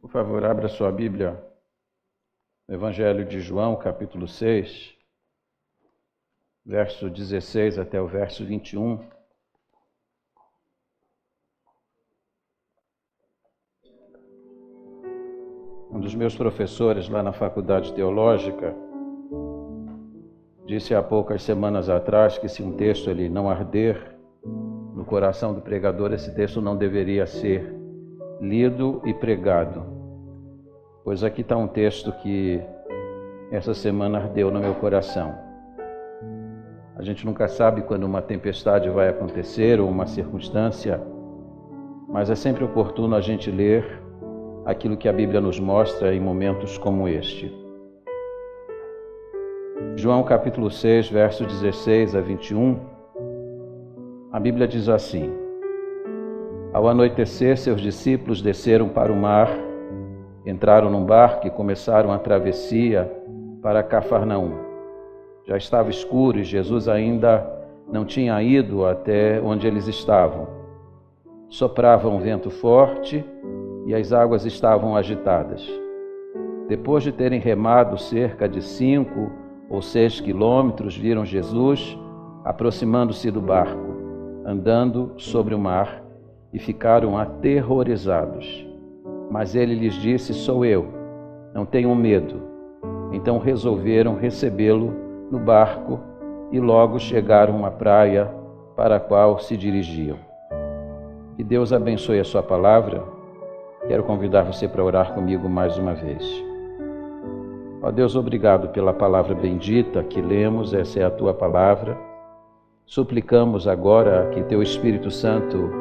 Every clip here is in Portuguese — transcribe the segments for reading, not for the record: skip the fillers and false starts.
Por favor, abra sua Bíblia no Evangelho de João, capítulo 6, verso 16 até o verso 21. Um dos meus professores lá na Faculdade Teológica disse há poucas semanas atrás que se um texto ele não arder no coração do pregador, esse texto não deveria ser lido e pregado. Pois aqui está um texto que essa semana ardeu no meu coração. A gente nunca sabe quando uma tempestade vai acontecer ou uma circunstância, mas é sempre oportuno a gente ler aquilo que a Bíblia nos mostra em momentos como este. João capítulo 6, verso 16 a 21, a Bíblia diz assim: Ao anoitecer, seus discípulos desceram para o mar, entraram num barco e começaram a travessia para Cafarnaum. Já estava escuro e Jesus ainda não tinha ido até onde eles estavam. Soprava um vento forte e as águas estavam agitadas. Depois de terem remado cerca de 5 ou 6 quilômetros, viram Jesus aproximando-se do barco, andando sobre o mar, e ficaram aterrorizados. Mas ele lhes disse: Sou eu, não tenham medo. Então resolveram recebê-lo no barco e logo chegaram à praia para a qual se dirigiam. Que Deus abençoe a sua palavra. Quero convidar você para orar comigo mais uma vez. Ó Deus, obrigado pela palavra bendita que lemos, essa é a tua palavra. Suplicamos agora que teu Espírito Santo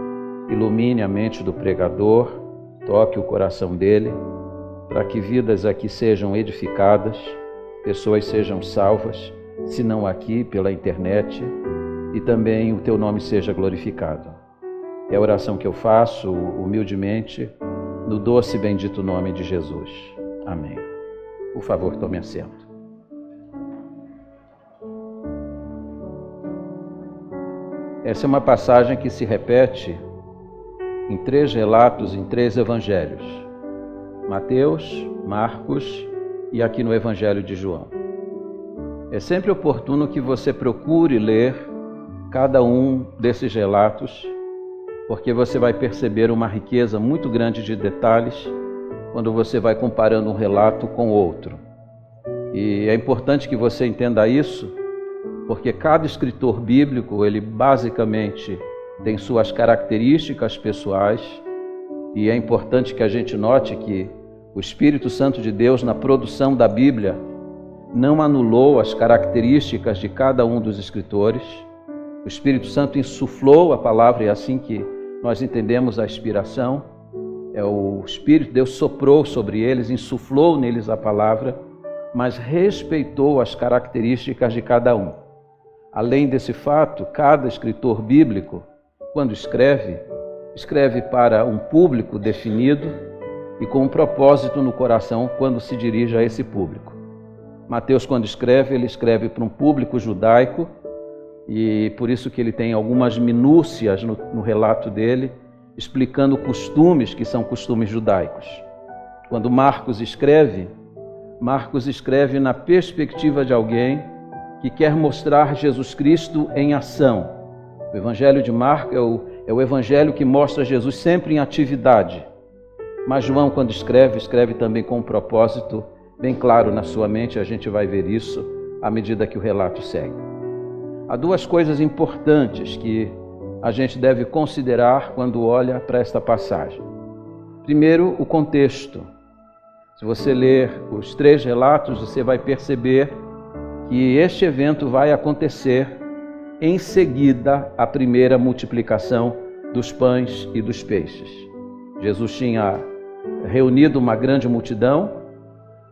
ilumine a mente do pregador, toque o coração dele, para que vidas aqui sejam edificadas, pessoas sejam salvas, se não aqui, pela internet, e também o teu nome seja glorificado. É a oração que eu faço humildemente, no doce e bendito nome de Jesus. Amém. Por favor, tome assento. Essa é uma passagem que se repete em 3 relatos, em 3 evangelhos: Mateus, Marcos e aqui no Evangelho de João. É sempre oportuno que você procure ler cada um desses relatos, porque você vai perceber uma riqueza muito grande de detalhes quando você vai comparando um relato com outro. E é importante que você entenda isso, porque cada escritor bíblico, ele basicamente tem suas características pessoais, e é importante que a gente note que o Espírito Santo de Deus, na produção da Bíblia, não anulou as características de cada um dos escritores. O Espírito Santo insuflou a palavra, é assim que nós entendemos a inspiração. É o Espírito, Deus soprou sobre eles, insuflou neles a palavra, mas respeitou as características de cada um. Além desse fato, cada escritor bíblico, quando escreve para um público definido e com um propósito no coração quando se dirige a esse público. Mateus, quando escreve, ele escreve para um público judaico, e por isso que ele tem algumas minúcias no relato dele, explicando costumes que são costumes judaicos. Quando Marcos escreve na perspectiva de alguém que quer mostrar Jesus Cristo em ação. O Evangelho de Marcos é o Evangelho que mostra Jesus sempre em atividade. Mas João, quando escreve também com um propósito bem claro na sua mente. A gente vai ver isso à medida que o relato segue. Há 2 coisas importantes que a gente deve considerar quando olha para esta passagem. Primeiro, o contexto. Se você ler os 3 relatos, você vai perceber que este evento vai acontecer em seguida à primeira multiplicação dos pães e dos peixes. Jesus tinha reunido uma grande multidão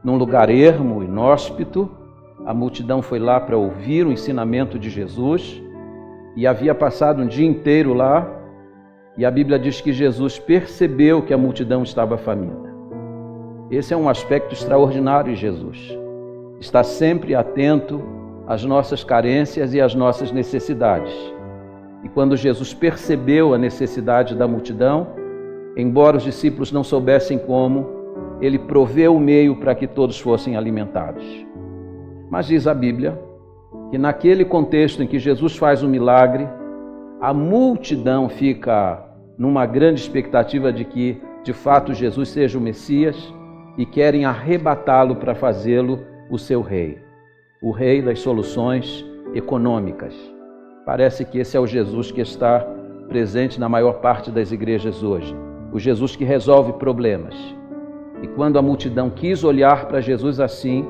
num lugar ermo, inóspito. A multidão foi lá para ouvir o ensinamento de Jesus e havia passado um dia inteiro lá, e a Bíblia diz que Jesus percebeu que a multidão estava faminta. Esse é um aspecto extraordinário de Jesus. Está sempre atento às nossas carências e às nossas necessidades. E quando Jesus percebeu a necessidade da multidão, embora os discípulos não soubessem como, ele proveu o meio para que todos fossem alimentados. Mas diz a Bíblia que naquele contexto em que Jesus faz o milagre, a multidão fica numa grande expectativa de que, de fato, Jesus seja o Messias e querem arrebatá-lo para fazê-lo o seu rei, o rei das soluções econômicas. Parece que esse é o Jesus que está presente na maior parte das igrejas hoje, o Jesus que resolve problemas. E quando a multidão quis olhar para Jesus assim,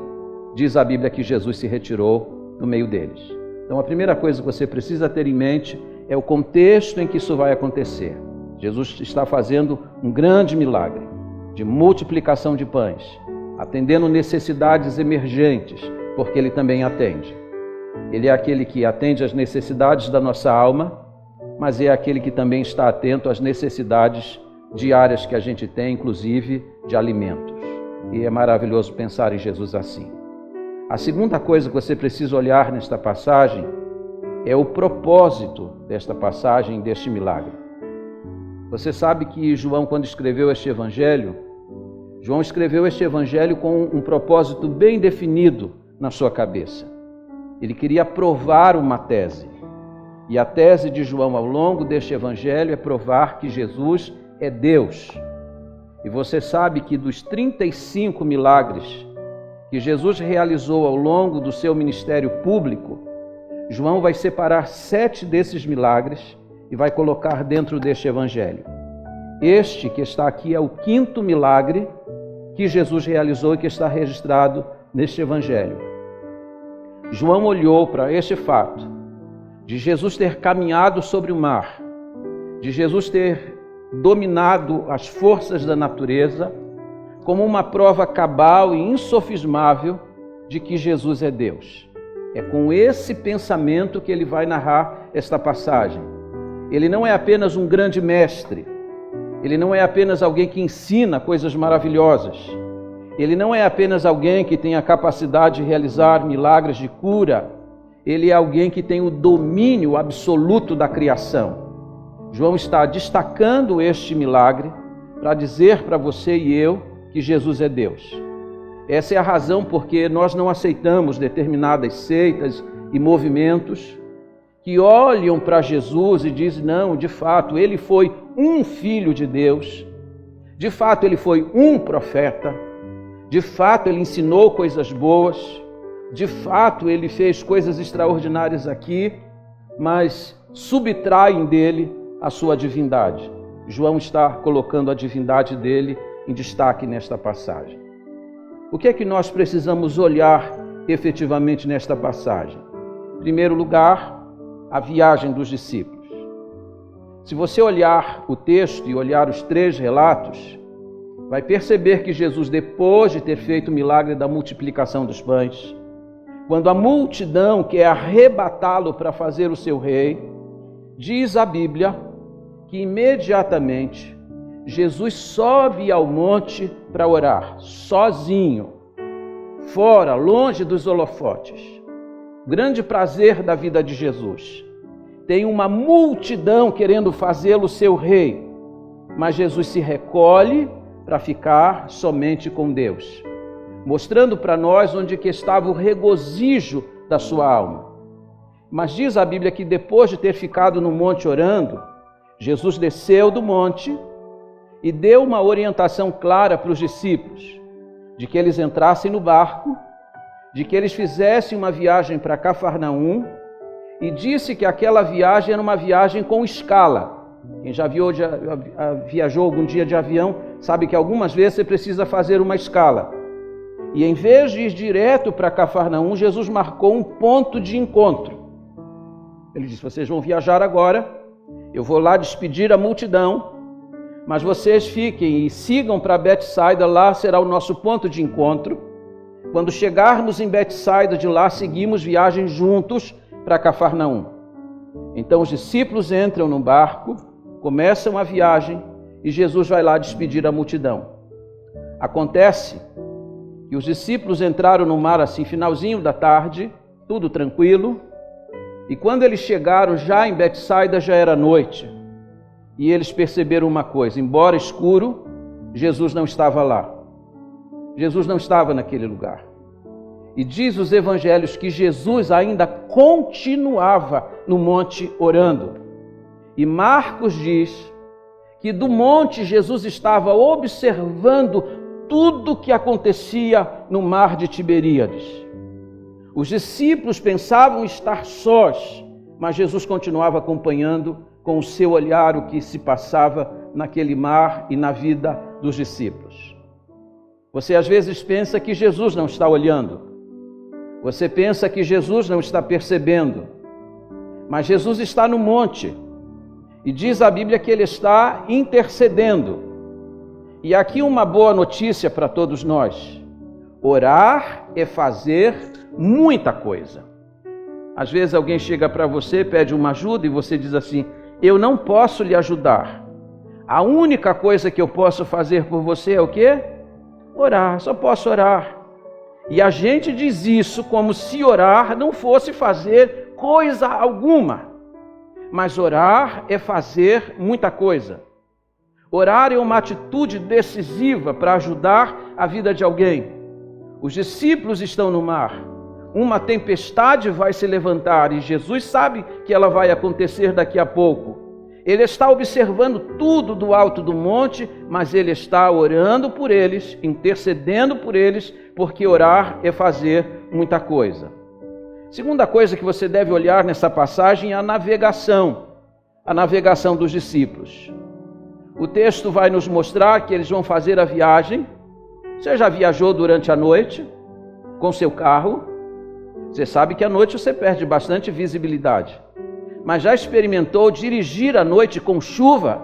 diz a Bíblia que Jesus se retirou do meio deles. Então a primeira coisa que você precisa ter em mente é o contexto em que isso vai acontecer. Jesus está fazendo um grande milagre de multiplicação de pães, atendendo necessidades emergentes, porque Ele também atende. Ele é aquele que atende às necessidades da nossa alma, mas é aquele que também está atento às necessidades diárias que a gente tem, inclusive de alimentos. E é maravilhoso pensar em Jesus assim. A segunda coisa que você precisa olhar nesta passagem é o propósito desta passagem, deste milagre. Você sabe que João, quando escreveu este evangelho, João escreveu este evangelho com um propósito bem definido na sua cabeça. Ele queria provar uma tese. E a tese de João ao longo deste evangelho é provar que Jesus é Deus. E você sabe que dos 35 milagres que Jesus realizou ao longo do seu ministério público, João vai separar 7 desses milagres e vai colocar dentro deste evangelho. Este que está aqui é o 5º milagre que Jesus realizou e que está registrado neste evangelho. João olhou para este fato de Jesus ter caminhado sobre o mar, de Jesus ter dominado as forças da natureza, como uma prova cabal e insofismável de que Jesus é Deus. É com esse pensamento que ele vai narrar esta passagem. Ele não é apenas um grande mestre, ele não é apenas alguém que ensina coisas maravilhosas, ele não é apenas alguém que tem a capacidade de realizar milagres de cura, ele é alguém que tem o domínio absoluto da criação. João está destacando este milagre para dizer para você e eu que Jesus é Deus. Essa é a razão porque nós não aceitamos determinadas seitas e movimentos que olham para Jesus e dizem, não, de fato, ele foi um filho de Deus, de fato, ele foi um profeta, de fato, ele ensinou coisas boas, de fato, ele fez coisas extraordinárias aqui, mas subtraem dele a sua divindade. João está colocando a divindade dele em destaque nesta passagem. O que é que nós precisamos olhar efetivamente nesta passagem? Em primeiro lugar, a viagem dos discípulos. Se você olhar o texto e olhar os 3 relatos, vai perceber que Jesus, depois de ter feito o milagre da multiplicação dos pães, quando a multidão quer arrebatá-lo para fazer o seu rei, diz a Bíblia que imediatamente Jesus sobe ao monte para orar, sozinho, fora, longe dos holofotes. Grande prazer da vida de Jesus. Tem uma multidão querendo fazê-lo seu rei, mas Jesus se recolhe para ficar somente com Deus, mostrando para nós onde que estava o regozijo da sua alma. Mas diz a Bíblia que depois de ter ficado no monte orando, Jesus desceu do monte e deu uma orientação clara para os discípulos, de que eles entrassem no barco, de que eles fizessem uma viagem para Cafarnaum, e disse que aquela viagem era uma viagem com escala. Quem já viajou algum dia de avião sabe que algumas vezes você precisa fazer uma escala. E em vez de ir direto para Cafarnaum, Jesus marcou um ponto de encontro. Ele disse, vocês vão viajar agora, eu vou lá despedir a multidão, mas vocês fiquem e sigam para Betsaida, lá será o nosso ponto de encontro. Quando chegarmos em Betsaida, de lá seguimos viagem juntos para Cafarnaum. Então os discípulos entram no barco, começam a viagem e Jesus vai lá despedir a multidão. Acontece que os discípulos entraram no mar assim, finalzinho da tarde, tudo tranquilo, e quando eles chegaram já em Betsaida já era noite. E eles perceberam uma coisa, embora escuro, Jesus não estava lá. Jesus não estava naquele lugar. E diz os evangelhos que Jesus ainda continuava no monte orando. E Marcos diz que do monte Jesus estava observando tudo o que acontecia no mar de Tiberíades. Os discípulos pensavam estar sós, mas Jesus continuava acompanhando com o seu olhar o que se passava naquele mar e na vida dos discípulos. Você às vezes pensa que Jesus não está olhando. Você pensa que Jesus não está percebendo. Mas Jesus está no monte. E diz a Bíblia que Ele está intercedendo. E aqui uma boa notícia para todos nós. Orar é fazer muita coisa. Às vezes alguém chega para você, pede uma ajuda e você diz assim: eu não posso lhe ajudar. A única coisa que eu posso fazer por você é o quê? Orar, só posso orar. E a gente diz isso como se orar não fosse fazer coisa alguma. Mas orar é fazer muita coisa. Orar é uma atitude decisiva para ajudar a vida de alguém. Os discípulos estão no mar. Uma tempestade vai se levantar e Jesus sabe que ela vai acontecer daqui a pouco. Ele está observando tudo do alto do monte, mas ele está orando por eles, intercedendo por eles, porque orar é fazer muita coisa. Segunda coisa que você deve olhar nessa passagem é a navegação dos discípulos. O texto vai nos mostrar que eles vão fazer a viagem. Você já viajou durante a noite com seu carro? Você sabe que à noite você perde bastante visibilidade. Mas já experimentou dirigir à noite com chuva?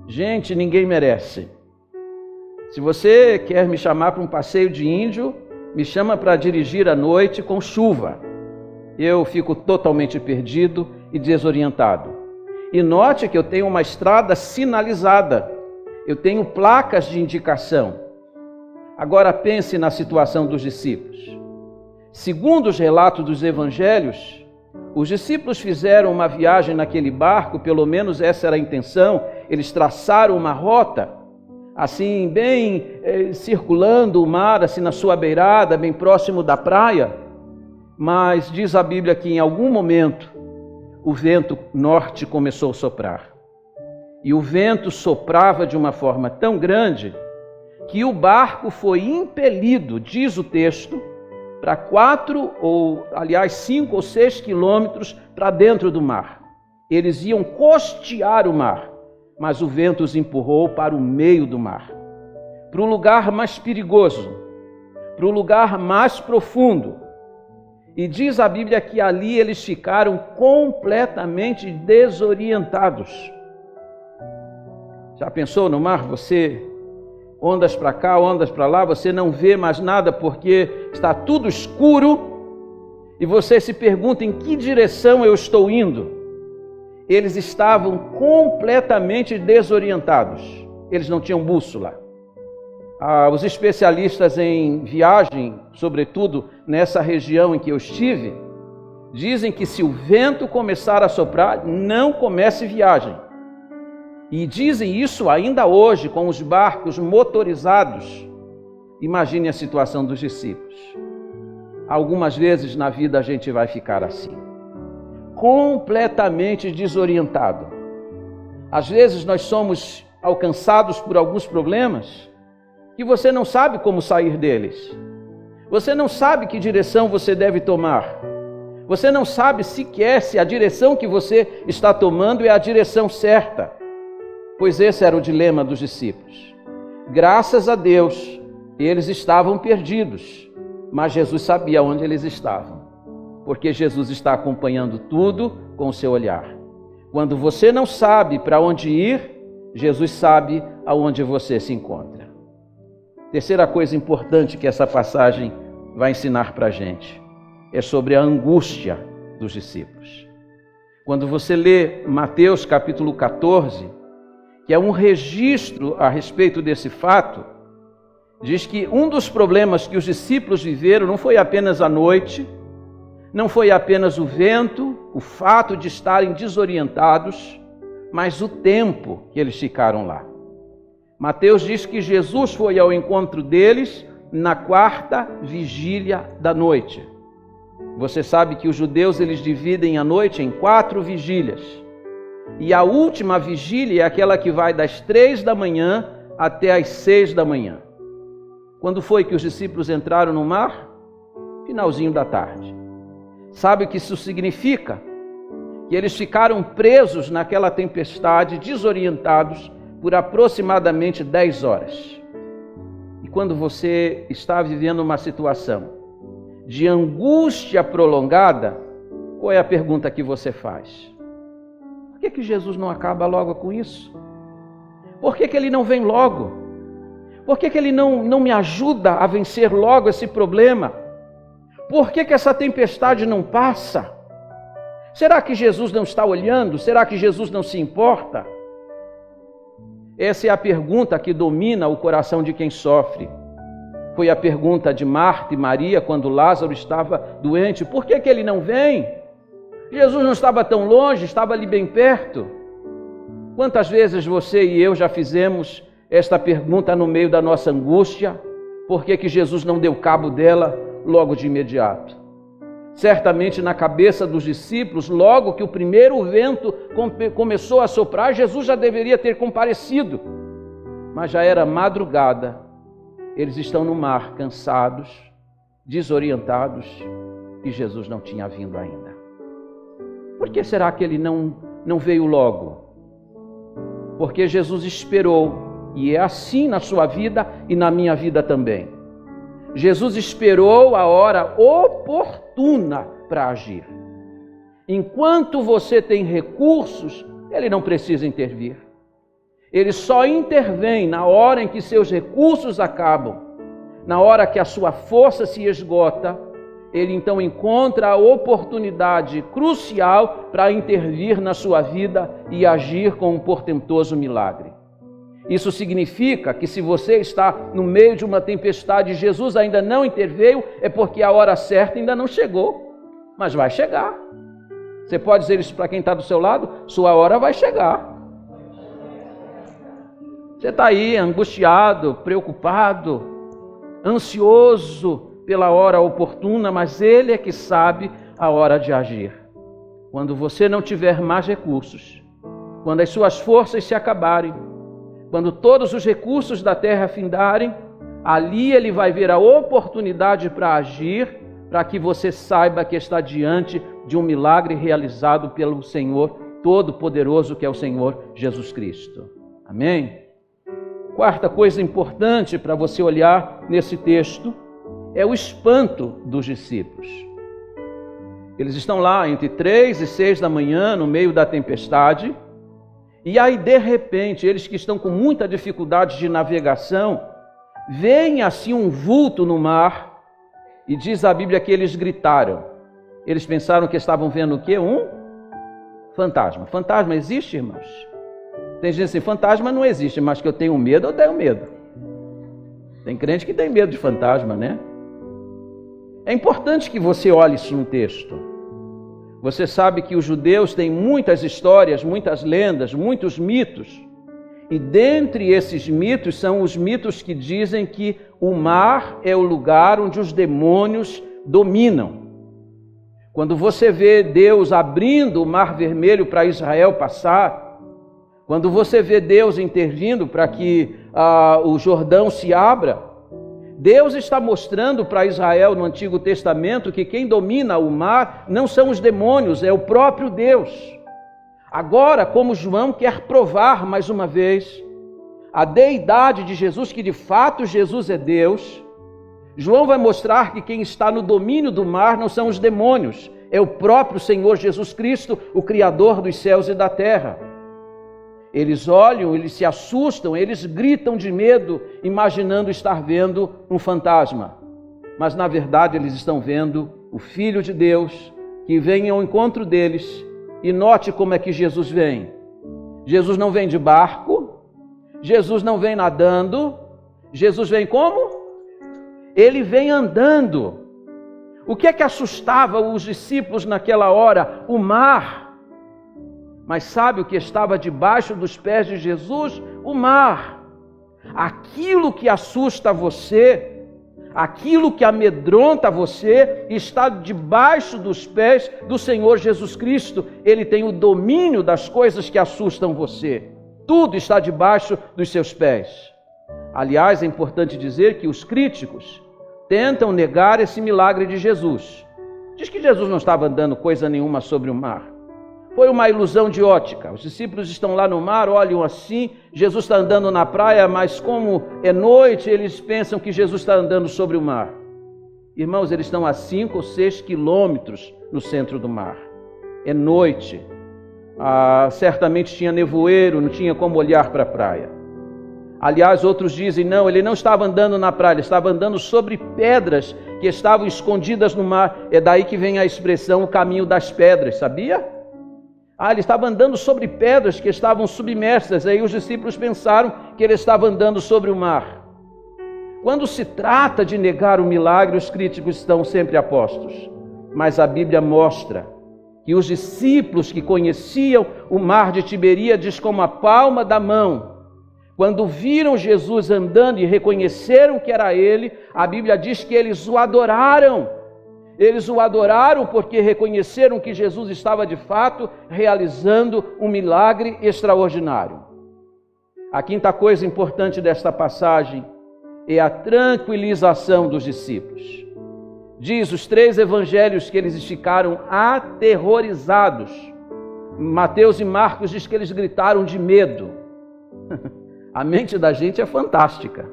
Gente, ninguém merece. Se você quer me chamar para um passeio de índio, me chama para dirigir à noite com chuva. Eu fico totalmente perdido e desorientado. E note que eu tenho uma estrada sinalizada. Eu tenho placas de indicação. Agora pense na situação dos discípulos. Segundo os relatos dos evangelhos, os discípulos fizeram uma viagem naquele barco, pelo menos essa era a intenção. Eles traçaram uma rota, assim, bem circulando o mar, assim na sua beirada, bem próximo da praia. Mas diz a Bíblia que em algum momento o vento norte começou a soprar. E o vento soprava de uma forma tão grande que o barco foi impelido, diz o texto, para 5 ou 6 quilômetros para dentro do mar. Eles iam costear o mar, mas o vento os empurrou para o meio do mar, para o lugar mais perigoso, para o lugar mais profundo. E diz a Bíblia que ali eles ficaram completamente desorientados. Já pensou no mar? Você ondas para cá, ondas para lá, você não vê mais nada porque está tudo escuro e você se pergunta em que direção eu estou indo. Eles estavam completamente desorientados, eles não tinham bússola. Os especialistas em viagem, sobretudo nessa região em que eu estive, dizem que se o vento começar a soprar, não comece viagem. E dizem isso ainda hoje com os barcos motorizados. Imagine a situação dos discípulos. Algumas vezes na vida a gente vai ficar assim, completamente desorientado. Às vezes nós somos alcançados por alguns problemas que você não sabe como sair deles. Você não sabe que direção você deve tomar. Você não sabe sequer se a direção que você está tomando é a direção certa. Pois esse era o dilema dos discípulos. Graças a Deus, eles estavam perdidos, mas Jesus sabia onde eles estavam, porque Jesus está acompanhando tudo com o seu olhar. Quando você não sabe para onde ir, Jesus sabe aonde você se encontra. Terceira coisa importante que essa passagem vai ensinar para a gente é sobre a angústia dos discípulos. Quando você lê Mateus capítulo 14, que é um registro a respeito desse fato, diz que um dos problemas que os discípulos viveram não foi apenas a noite, não foi apenas o vento, o fato de estarem desorientados, mas o tempo que eles ficaram lá. Mateus diz que Jesus foi ao encontro deles na 4ª vigília da noite. Você sabe que os judeus eles dividem a noite em 4 vigílias. E a última vigília é aquela que vai das 3 da manhã até as 6 da manhã. Quando foi que os discípulos entraram no mar? Finalzinho da tarde. Sabe o que isso significa? Que eles ficaram presos naquela tempestade, desorientados, por aproximadamente 10 horas. E quando você está vivendo uma situação de angústia prolongada, qual é a pergunta que você faz? Por que Jesus não acaba logo com isso? Por que Ele não vem logo? Por que Ele não me ajuda a vencer logo esse problema? Por que essa tempestade não passa? Será que Jesus não está olhando? Será que Jesus não se importa? Essa é a pergunta que domina o coração de quem sofre. Foi a pergunta de Marta e Maria quando Lázaro estava doente. Por que Ele não vem? Jesus não estava tão longe, estava ali bem perto. Quantas vezes você e eu já fizemos esta pergunta no meio da nossa angústia? Por que Jesus não deu cabo dela logo de imediato? Certamente na cabeça dos discípulos, logo que o primeiro vento começou a soprar, Jesus já deveria ter comparecido. Mas já era madrugada, eles estão no mar, cansados, desorientados, e Jesus não tinha vindo ainda. Por que será que Ele não veio logo? Porque Jesus esperou, e é assim na sua vida e na minha vida também. Jesus esperou a hora oportuna para agir. Enquanto você tem recursos, Ele não precisa intervir. Ele só intervém na hora em que seus recursos acabam, na hora que a sua força se esgota. Ele então encontra a oportunidade crucial para intervir na sua vida e agir com um portentoso milagre. Isso significa que se você está no meio de uma tempestade e Jesus ainda não interveio, é porque a hora certa ainda não chegou, mas vai chegar. Você pode dizer isso para quem está do seu lado? Sua hora vai chegar. Você está aí angustiado, preocupado, ansioso pela hora oportuna, mas Ele é que sabe a hora de agir. Quando você não tiver mais recursos, quando as suas forças se acabarem, quando todos os recursos da terra findarem, ali Ele vai ver a oportunidade para agir, para que você saiba que está diante de um milagre realizado pelo Senhor Todo-Poderoso, que é o Senhor Jesus Cristo. Amém? Quarta coisa importante para você olhar nesse texto é o espanto dos discípulos. Eles estão lá entre 3 e 6 da manhã, no meio da tempestade, e aí de repente, eles que estão com muita dificuldade de navegação, veem assim um vulto no mar, e diz a Bíblia que eles gritaram. Eles pensaram que estavam vendo o quê? Um fantasma. Fantasma existe, irmãos? Tem gente assim, fantasma não existe, mas que eu tenho medo, eu tenho medo. Tem crente que tem medo de fantasma, né? É importante que você olhe isso no texto. Você sabe que os judeus têm muitas histórias, muitas lendas, muitos mitos. E dentre esses mitos são os mitos que dizem que o mar é o lugar onde os demônios dominam. Quando você vê Deus abrindo o mar vermelho para Israel passar, quando você vê Deus intervindo para que o Jordão se abra, Deus está mostrando para Israel no Antigo Testamento que quem domina o mar não são os demônios, é o próprio Deus. Agora, como João quer provar mais uma vez a deidade de Jesus, que de fato Jesus é Deus, João vai mostrar que quem está no domínio do mar não são os demônios, é o próprio Senhor Jesus Cristo, o Criador dos céus e da terra. Eles olham, eles se assustam, eles gritam de medo, imaginando estar vendo um fantasma. Mas na verdade eles estão vendo o Filho de Deus, que vem ao encontro deles. E note como é que Jesus vem. Jesus não vem de barco, Jesus não vem nadando, Jesus vem como? Ele vem andando. O que é que assustava os discípulos naquela hora? O mar. Mas sabe o que estava debaixo dos pés de Jesus? O mar. Aquilo que assusta você, aquilo que amedronta você, está debaixo dos pés do Senhor Jesus Cristo. Ele tem o domínio das coisas que assustam você. Tudo está debaixo dos seus pés. Aliás, é importante dizer que os críticos tentam negar esse milagre de Jesus. Diz que Jesus não estava andando coisa nenhuma sobre o mar. Foi uma ilusão de ótica. Os discípulos estão lá no mar, olham assim, Jesus está andando na praia, mas como é noite, eles pensam que Jesus está andando sobre o mar. Irmãos, eles estão a 5 ou 6 quilômetros no centro do mar. É noite. Certamente tinha nevoeiro, não tinha como olhar para a praia. Aliás, outros dizem, não, ele não estava andando na praia, ele estava andando sobre pedras que estavam escondidas no mar. É daí que vem a expressão, o caminho das pedras, sabia? Ele estava andando sobre pedras que estavam submersas. Aí os discípulos pensaram que ele estava andando sobre o mar. Quando se trata de negar o milagre, os críticos estão sempre apostos. Mas a Bíblia mostra que os discípulos que conheciam o mar de Tiberíades como a palma da mão, quando viram Jesus andando e reconheceram que era ele, a Bíblia diz que eles o adoraram. Eles o adoraram porque reconheceram que Jesus estava de fato realizando um milagre extraordinário. A quinta coisa importante desta passagem é a tranquilização dos discípulos. Diz os 3 evangelhos que eles ficaram aterrorizados. Mateus e Marcos diz que eles gritaram de medo. A mente da gente é fantástica.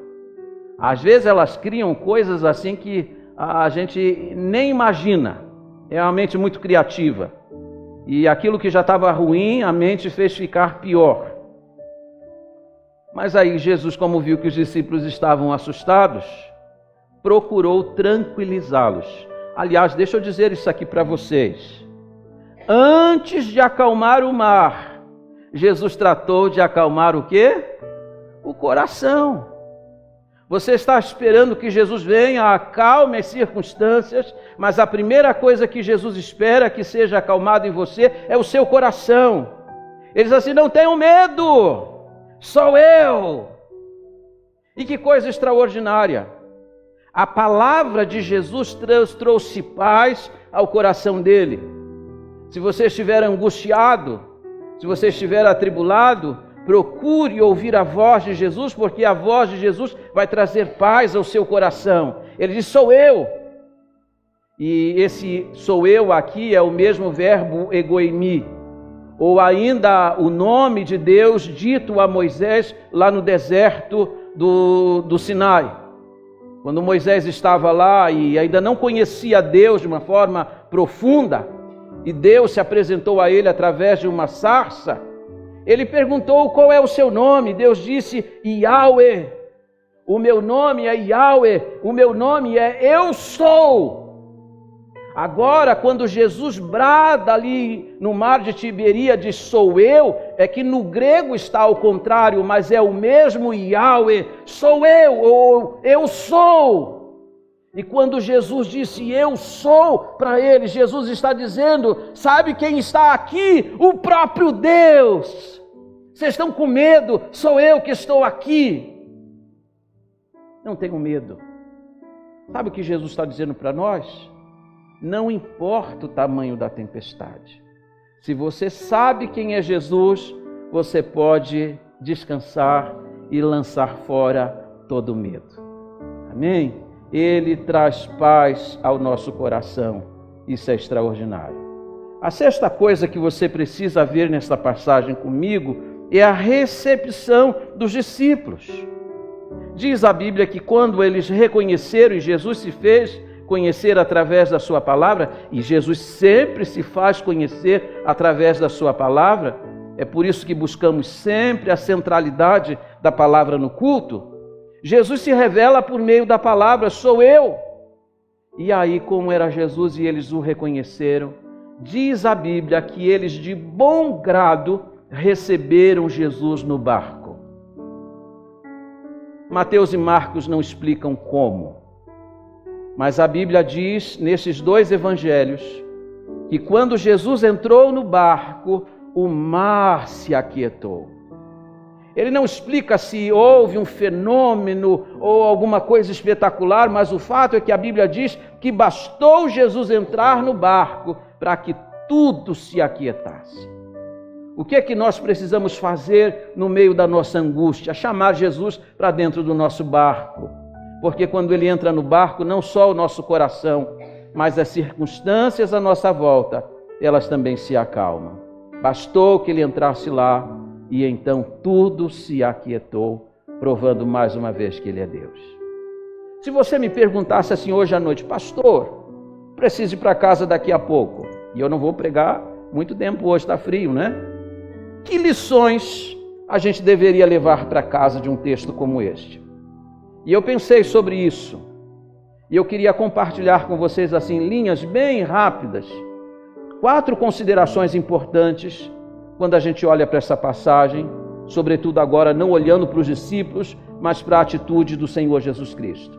Às vezes elas criam coisas assim que a gente nem imagina. É uma mente muito criativa. E aquilo que já estava ruim, a mente fez ficar pior. Mas aí Jesus, como viu que os discípulos estavam assustados, procurou tranquilizá-los. Aliás, deixa eu dizer isso aqui para vocês. Antes de acalmar o mar, Jesus tratou de acalmar o quê? O coração. Você está esperando que Jesus venha, acalme as circunstâncias, mas a primeira coisa que Jesus espera que seja acalmado em você é o seu coração. Ele diz assim, não tenham medo, sou eu. E que coisa extraordinária. A palavra de Jesus trouxe paz ao coração dele. Se você estiver angustiado, se você estiver atribulado, procure ouvir a voz de Jesus, porque a voz de Jesus vai trazer paz ao seu coração. Ele diz, sou eu. E esse sou eu aqui é o mesmo verbo egoimi, ou ainda o nome de Deus dito a Moisés lá no deserto do Sinai. Quando Moisés estava lá e ainda não conhecia Deus de uma forma profunda, e Deus se apresentou a ele através de uma sarça, ele perguntou qual é o seu nome. Deus disse, Yahweh. O meu nome é Yahweh, o meu nome é Eu Sou. Agora, quando Jesus brada ali no mar de Tiberíades, sou eu, é que no grego está ao contrário, mas é o mesmo Yahweh, sou eu, ou eu sou. E quando Jesus disse eu sou para ele, Jesus está dizendo, sabe quem está aqui? O próprio Deus. Vocês estão com medo? Sou eu que estou aqui. Não tenham medo. Sabe o que Jesus está dizendo para nós? Não importa o tamanho da tempestade. Se você sabe quem é Jesus, você pode descansar e lançar fora todo o medo. Amém? Ele traz paz ao nosso coração. Isso é extraordinário. A sexta coisa que você precisa ver nesta passagem comigo é a recepção dos discípulos. Diz a Bíblia que quando eles reconheceram, e Jesus se fez conhecer através da sua palavra, e Jesus sempre se faz conhecer através da sua palavra, é por isso que buscamos sempre a centralidade da palavra no culto. Jesus se revela por meio da palavra, sou eu. E aí, como era Jesus e eles o reconheceram, diz a Bíblia que eles de bom grado receberam Jesus no barco. Mateus e Marcos não explicam como, mas a Bíblia diz, nesses 2 evangelhos, que quando Jesus entrou no barco, o mar se aquietou. Ele não explica se houve um fenômeno ou alguma coisa espetacular, mas o fato é que a Bíblia diz que bastou Jesus entrar no barco para que tudo se aquietasse. O que é que nós precisamos fazer no meio da nossa angústia? Chamar Jesus para dentro do nosso barco. Porque quando Ele entra no barco, não só o nosso coração, mas as circunstâncias à nossa volta, elas também se acalmam. Bastou que Ele entrasse lá e então tudo se aquietou, provando mais uma vez que Ele é Deus. Se você me perguntasse assim hoje à noite, pastor, preciso ir para casa daqui a pouco, e eu não vou pregar muito tempo hoje, está frio, né? Que lições a gente deveria levar para casa de um texto como este? E eu pensei sobre isso, e eu queria compartilhar com vocês assim, em linhas bem rápidas, 4 considerações importantes quando a gente olha para essa passagem, sobretudo agora não olhando para os discípulos, mas para a atitude do Senhor Jesus Cristo.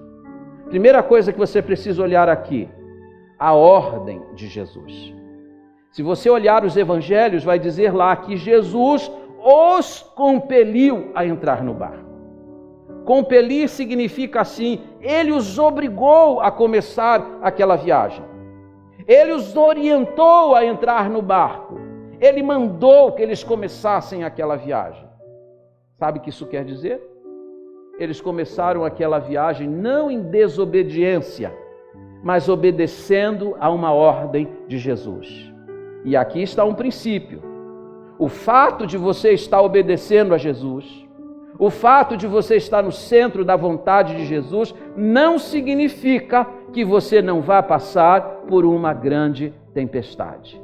Primeira coisa que você precisa olhar aqui, a ordem de Jesus. Se você olhar os evangelhos, vai dizer lá que Jesus os compeliu a entrar no barco. Compelir significa assim, Ele os obrigou a começar aquela viagem. Ele os orientou a entrar no barco. Ele mandou que eles começassem aquela viagem. Sabe o que isso quer dizer? Eles começaram aquela viagem não em desobediência, mas obedecendo a uma ordem de Jesus. E aqui está um princípio. O fato de você estar obedecendo a Jesus, o fato de você estar no centro da vontade de Jesus, não significa que você não vá passar por uma grande tempestade.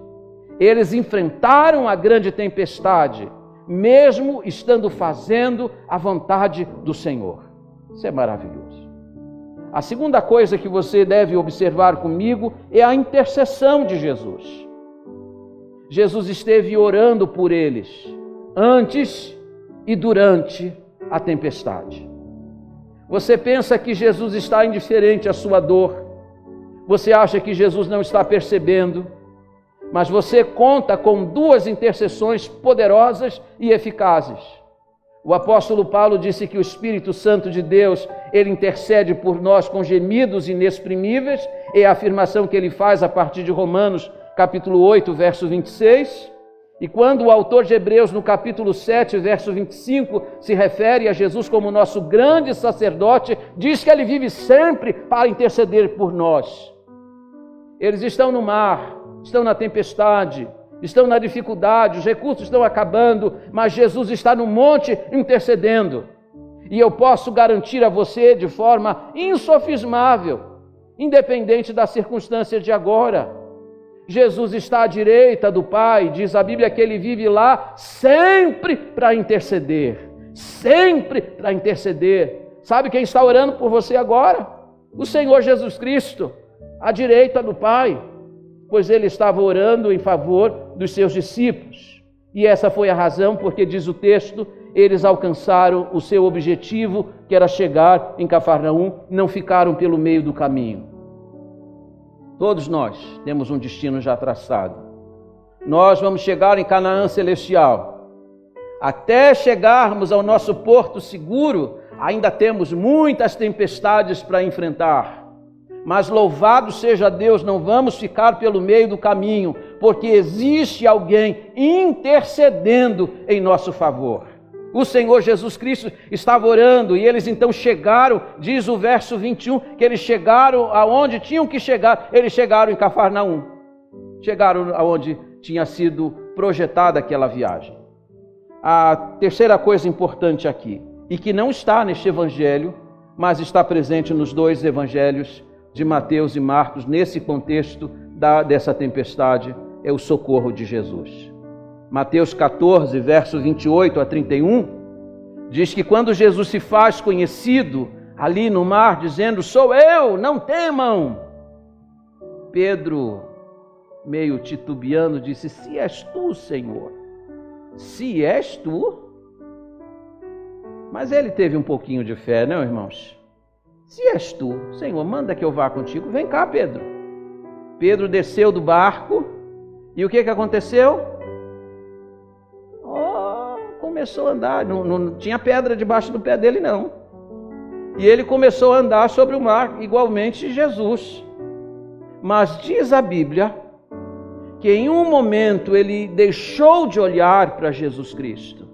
Eles enfrentaram a grande tempestade, mesmo estando fazendo a vontade do Senhor. Isso é maravilhoso. A segunda coisa que você deve observar comigo é a intercessão de Jesus. Jesus esteve orando por eles, antes e durante a tempestade. Você pensa que Jesus está indiferente à sua dor, você acha que Jesus não está percebendo, mas você conta com 2 intercessões poderosas e eficazes. O apóstolo Paulo disse que o Espírito Santo de Deus, ele intercede por nós com gemidos inexprimíveis, é a afirmação que ele faz a partir de Romanos, capítulo 8, verso 26. E quando o autor de Hebreus, no capítulo 7, verso 25, se refere a Jesus como nosso grande sacerdote, diz que ele vive sempre para interceder por nós. Eles estão no mar, estão na tempestade, estão na dificuldade, os recursos estão acabando, mas Jesus está no monte intercedendo. E eu posso garantir a você de forma insofismável, independente das circunstâncias de agora, Jesus está à direita do Pai, diz a Bíblia que Ele vive lá sempre para interceder, sempre para interceder. Sabe quem está orando por você agora? O Senhor Jesus Cristo, à direita do Pai, pois Ele estava orando em favor dos seus discípulos. E essa foi a razão porque, diz o texto, eles alcançaram o seu objetivo, que era chegar em Cafarnaum, não ficaram pelo meio do caminho. Todos nós temos um destino já traçado. Nós vamos chegar em Canaã celestial. Até chegarmos ao nosso porto seguro, ainda temos muitas tempestades para enfrentar. Mas louvado seja Deus, não vamos ficar pelo meio do caminho, porque existe alguém intercedendo em nosso favor. O Senhor Jesus Cristo estava orando e eles então chegaram, diz o verso 21, que eles chegaram aonde tinham que chegar. Eles chegaram em Cafarnaum, chegaram aonde tinha sido projetada aquela viagem. A terceira coisa importante aqui, e que não está neste evangelho, mas está presente nos 2 evangelhos de Mateus e Marcos, nesse contexto dessa tempestade, é o socorro de Jesus. Mateus 14, verso 28 a 31, diz que quando Jesus se faz conhecido ali no mar, dizendo, sou eu, não temam, Pedro, meio titubeando, disse, se és tu, Senhor, se és tu. Mas ele teve um pouquinho de fé, não, irmãos? Se és tu, Senhor, manda que eu vá contigo. Vem cá, Pedro. Pedro desceu do barco e o que aconteceu? começou a andar, não tinha pedra debaixo do pé dele não. E ele começou a andar sobre o mar, igualmente Jesus. Mas diz a Bíblia que em um momento ele deixou de olhar para Jesus Cristo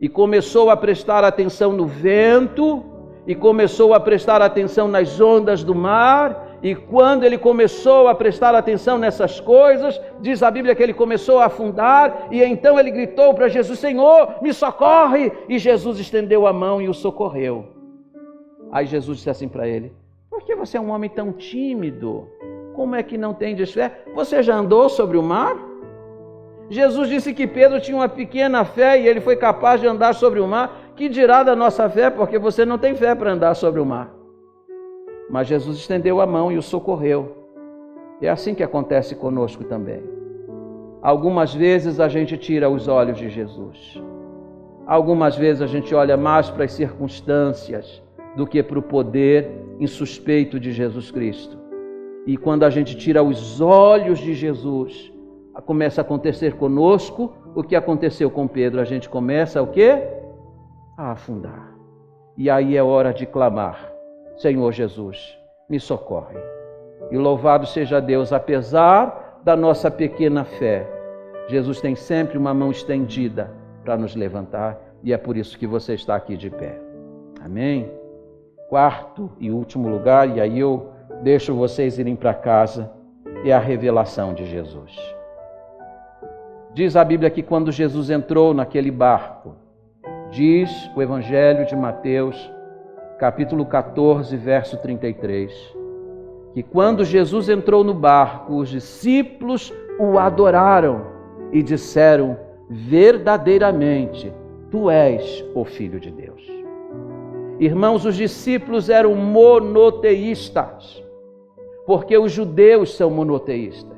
e começou a prestar atenção no vento e começou a prestar atenção nas ondas do mar. E quando ele começou a prestar atenção nessas coisas, diz a Bíblia que ele começou a afundar, e então ele gritou para Jesus: Senhor, me socorre! E Jesus estendeu a mão e o socorreu. Aí Jesus disse assim para ele: por que você é um homem tão tímido? Como é que não tem fé? Você já andou sobre o mar? Jesus disse que Pedro tinha uma pequena fé e ele foi capaz de andar sobre o mar. Que dirá da nossa fé, porque você não tem fé para andar sobre o mar? Mas Jesus estendeu a mão e o socorreu. É assim que acontece conosco também. Algumas vezes a gente tira os olhos de Jesus. Algumas vezes a gente olha mais para as circunstâncias do que para o poder insuspeito de Jesus Cristo. E quando a gente tira os olhos de Jesus, começa a acontecer conosco o que aconteceu com Pedro. A gente começa o quê? A afundar. E aí é hora de clamar: Senhor Jesus, me socorre. E louvado seja Deus, apesar da nossa pequena fé, Jesus tem sempre uma mão estendida para nos levantar, e é por isso que você está aqui de pé. Amém? Quarto e último lugar, e aí eu deixo vocês irem para casa, é a revelação de Jesus. Diz a Bíblia que quando Jesus entrou naquele barco, diz o Evangelho de Mateus, capítulo 14, verso 33, que quando Jesus entrou no barco, os discípulos o adoraram e disseram: verdadeiramente, tu és o Filho de Deus. Irmãos, os discípulos eram monoteístas, porque os judeus são monoteístas.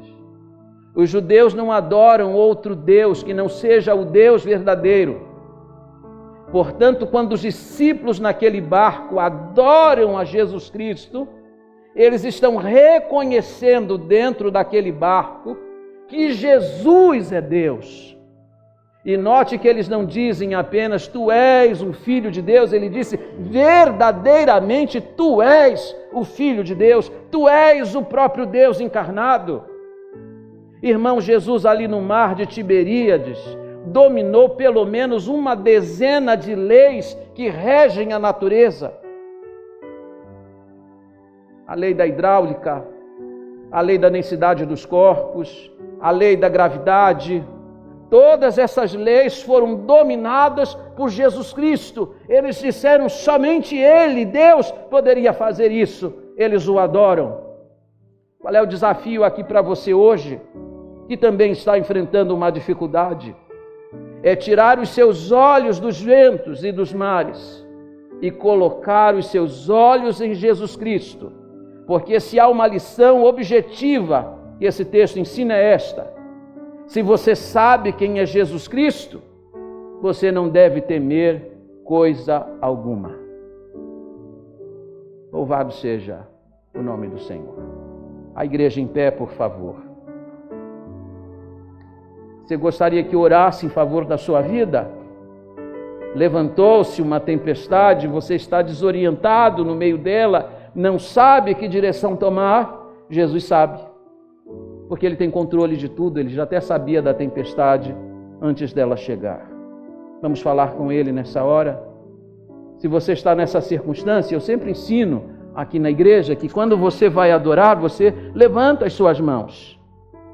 Os judeus não adoram outro Deus que não seja o Deus verdadeiro. Portanto, quando os discípulos naquele barco adoram a Jesus Cristo, eles estão reconhecendo dentro daquele barco que Jesus é Deus. E note que eles não dizem apenas: tu és um Filho de Deus. Ele disse: verdadeiramente tu és o Filho de Deus. Tu és o próprio Deus encarnado. Irmão, Jesus ali no mar de Tiberíades dominou pelo menos uma dezena de leis que regem a natureza. A lei da hidráulica, a lei da densidade dos corpos, a lei da gravidade. Todas essas leis foram dominadas por Jesus Cristo. Eles disseram: somente Ele, Deus, poderia fazer isso. Eles o adoram. Qual é o desafio aqui para você hoje, que também está enfrentando uma dificuldade? É tirar os seus olhos dos ventos e dos mares e colocar os seus olhos em Jesus Cristo. Porque se há uma lição objetiva que esse texto ensina, é esta: se você sabe quem é Jesus Cristo, você não deve temer coisa alguma. Louvado seja o nome do Senhor. A igreja em pé, por favor. Você gostaria que eu orasse em favor da sua vida? Levantou-se uma tempestade, você está desorientado no meio dela, não sabe que direção tomar. Jesus sabe, porque Ele tem controle de tudo. Ele já até sabia da tempestade antes dela chegar. Vamos falar com Ele nessa hora? Se você está nessa circunstância, eu sempre ensino aqui na igreja que quando você vai adorar, você levanta as suas mãos.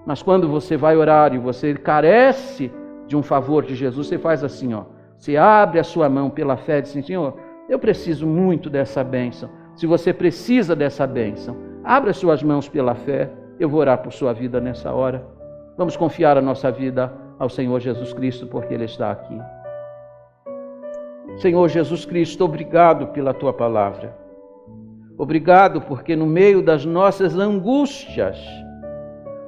Mas quando você vai orar e você carece de um favor de Jesus, você faz assim, ó. Você abre a sua mão pela fé e diz assim: Senhor, eu preciso muito dessa bênção. Se você precisa dessa bênção, abra as suas mãos pela fé. Eu vou orar por sua vida nessa hora. Vamos confiar a nossa vida ao Senhor Jesus Cristo, porque Ele está aqui. Senhor Jesus Cristo, obrigado pela Tua palavra. Obrigado porque no meio das nossas angústias,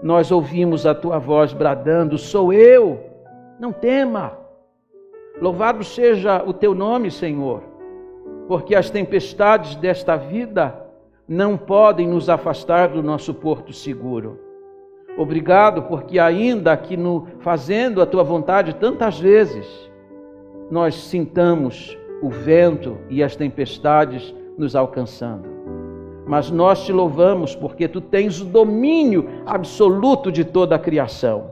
nós ouvimos a Tua voz bradando: sou eu, não tema. Louvado seja o Teu nome, Senhor, porque as tempestades desta vida não podem nos afastar do nosso porto seguro. Obrigado porque ainda que fazendo a Tua vontade tantas vezes, nós sintamos o vento e as tempestades nos alcançando. Mas nós te louvamos porque tu tens o domínio absoluto de toda a criação.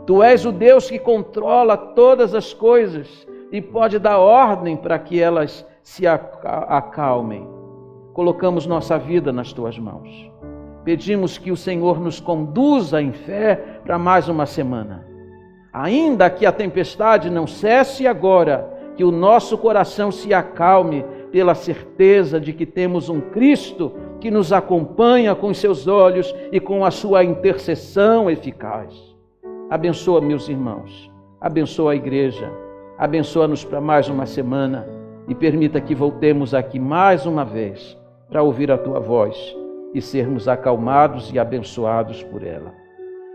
Tu és o Deus que controla todas as coisas e pode dar ordem para que elas se acalmem. Colocamos nossa vida nas tuas mãos. Pedimos que o Senhor nos conduza em fé para mais uma semana. Ainda que a tempestade não cesse agora, que o nosso coração se acalme pela certeza de que temos um Cristo que nos acompanha com os seus olhos e com a sua intercessão eficaz. Abençoa meus irmãos, abençoa a igreja, abençoa-nos para mais uma semana e permita que voltemos aqui mais uma vez para ouvir a tua voz e sermos acalmados e abençoados por ela.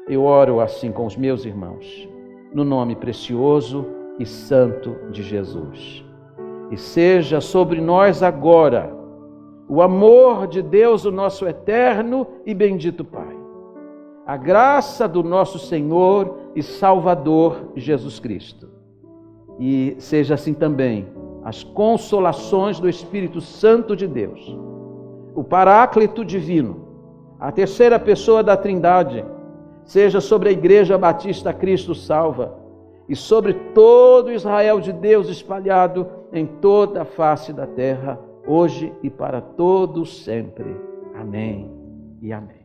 Eu oro assim com os meus irmãos, no nome precioso e santo de Jesus. E seja sobre nós agora o amor de Deus, o nosso eterno e bendito Pai, a graça do nosso Senhor e Salvador Jesus Cristo, e seja assim também as consolações do Espírito Santo de Deus, o Paráclito Divino, a terceira pessoa da Trindade, seja sobre a Igreja Batista Cristo Salva e sobre todo Israel de Deus espalhado em toda a face da terra, hoje e para todos sempre. Amém e amém.